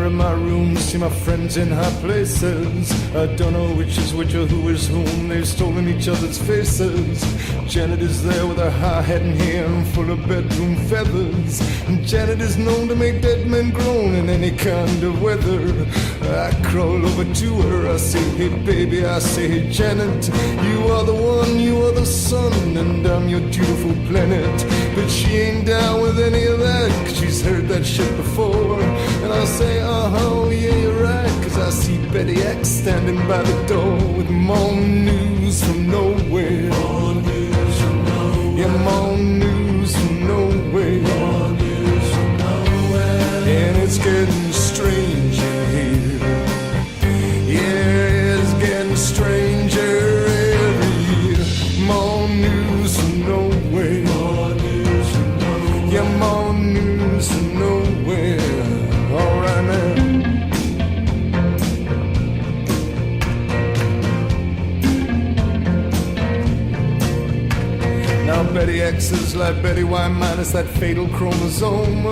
in my room, see my friends in high places. I don't know which is which or who is whom. They've stolen each other's faces. Janet is there with her high hat and hair and full of bedroom feathers. And Janet is known to make dead men groan in any kind of weather. I crawl over to her, I say, hey baby, I say, hey Janet, you are the one, you are the sun, and I'm your beautiful planet. But she ain't down with any of that, 'cause she's heard that shit before. And I'll say, uh-huh, yeah, you're right, 'cause I see Betty X standing by the door with more news from nowhere. More news from nowhere. Yeah, more news from nowhere. More news from nowhere. And it's getting strange in here. Yeah, it's getting stranger every year. More news from nowhere. More news from nowhere. Yeah, more news from nowhere. All right now. Now Betty X is like Betty Y minus that fatal chromosome.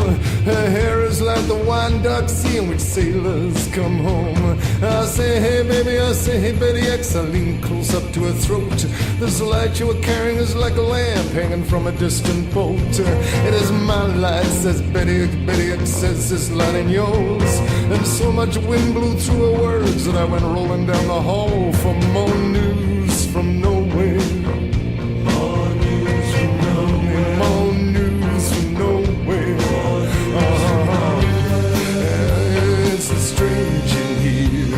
Her hair is like the wine dark sea in which sailors come home. I say, hey baby, I say, hey Betty X. I lean close up to her throat. This light you were carrying is like a lamp hanging from a distant boat. It is my light, says Betty X. Betty X says, this light ain't yours. And so much wind blew through her words that I went rolling down the hall for more news from nowhere. More news from nowhere. It's strange in here.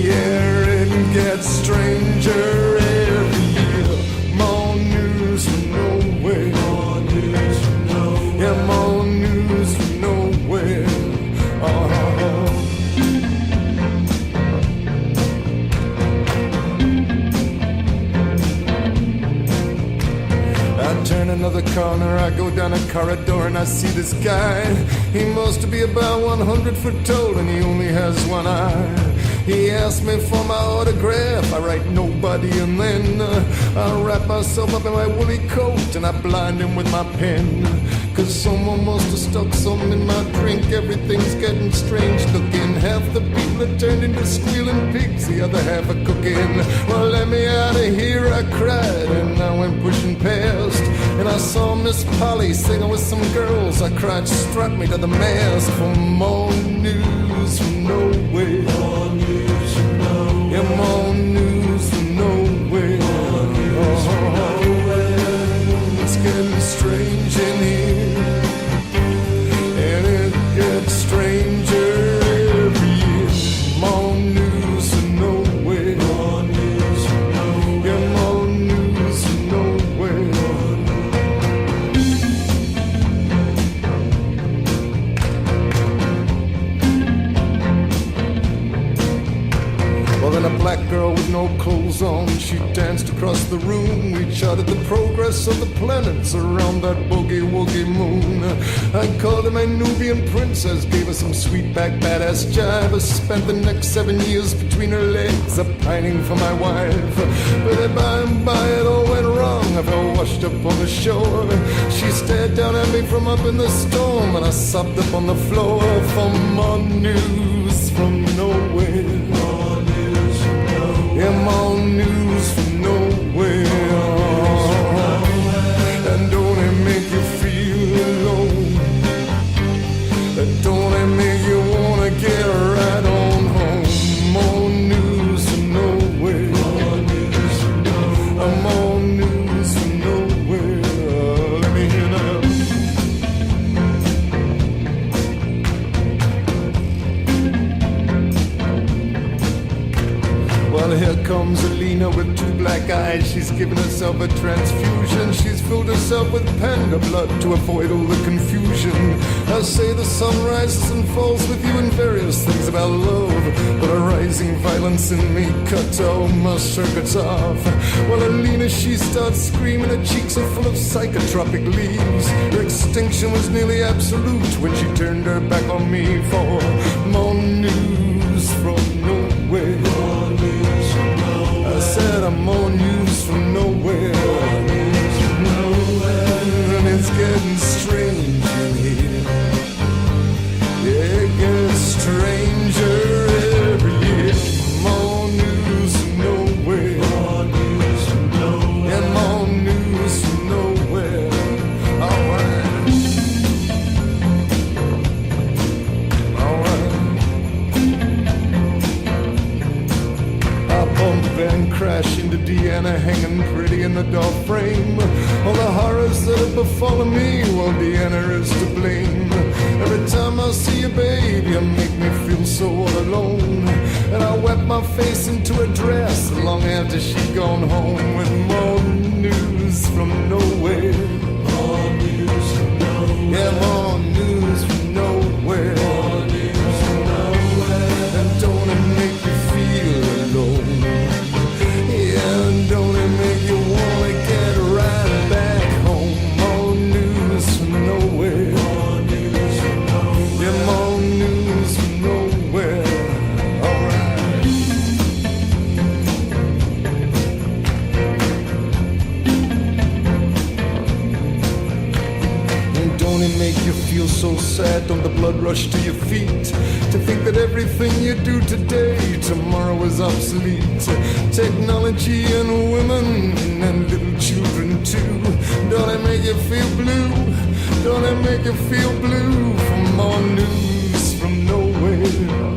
Yeah, it gets stranger every year. More news from nowhere. More news from nowhere. Yeah, more news from nowhere. Turn another corner, I go down a corridor and I see this guy. He must be about 100 foot tall and he only has one eye. He asked me for my autograph, I write nobody, and then I wrap myself up in my woolly coat and I blind him with my pen. 'Cause someone must have stuck something in my drink. Everything's getting strange looking. Half the people are turned into squealing pigs, the other half are cooking. Well, let me out of here, I cried, and I went pushing past. And I saw Miss Polly singing with some girls. I cried, strut me to the mast for more news from nowhere. More news from nowhere. Yeah, more news from nowhere. More news from nowhere. It's getting strange in here. And it gets stranger every year. More news from nowhere. More news from nowhere. Yeah, more news from nowhere. Well, then a black girl with no clothes on, she danced across the room. We charted the progress of the planets around that boogie-woogie moon. I called her my Nubian princess, gave her some sweet back badass jive. I spent the next 7 years between her legs, pining for my wife. But by and by it all went wrong. I fell washed up on the shore. She stared down at me from up in the storm, and I sobbed up on the floor for more news from nowhere. Yeah, more news from nowhere. And don't it make you feel alone? Don't it make you wanna get right on home? More news from nowhere. More news from nowhere. More news from nowhere. Let me hear now. Well, here comes Alina with two black eyes. She's given herself a transfusion. She's filled herself with panda blood to avoid all the confusion. I say the sun rises and falls with you and various things about love, but a rising violence in me cut all my circuits off. Well, Alina, she starts screaming. Her cheeks are full of psychotropic leaves. Her extinction was nearly absolute when she turned her back on me for more news from nowhere. More news from nowhere. I said I'm more news from nowhere. More news from nowhere. And it's getting strange in here. Yeah, it gets and crash into Deanna hanging pretty in the door frame. All the horrors that have befallen me, well, Deanna is to blame. Every time I see you, babe, you make me feel so all alone. And I wet my face into a dress long after she'd gone home with more news from nowhere. More news from nowhere. Yeah, more news from nowhere. More news from nowhere. And don't it make you feel alone? Yeah, and don't it make you wanna get right back home? More news from nowhere. More news from nowhere. Yeah, more news from nowhere. Don't it make you feel so sad? Don't the blood rush to your feet to think that everything you do today, tomorrow is obsolete? Technology and women and little children too. Don't it make you feel blue? Don't it make you feel blue for more news from nowhere?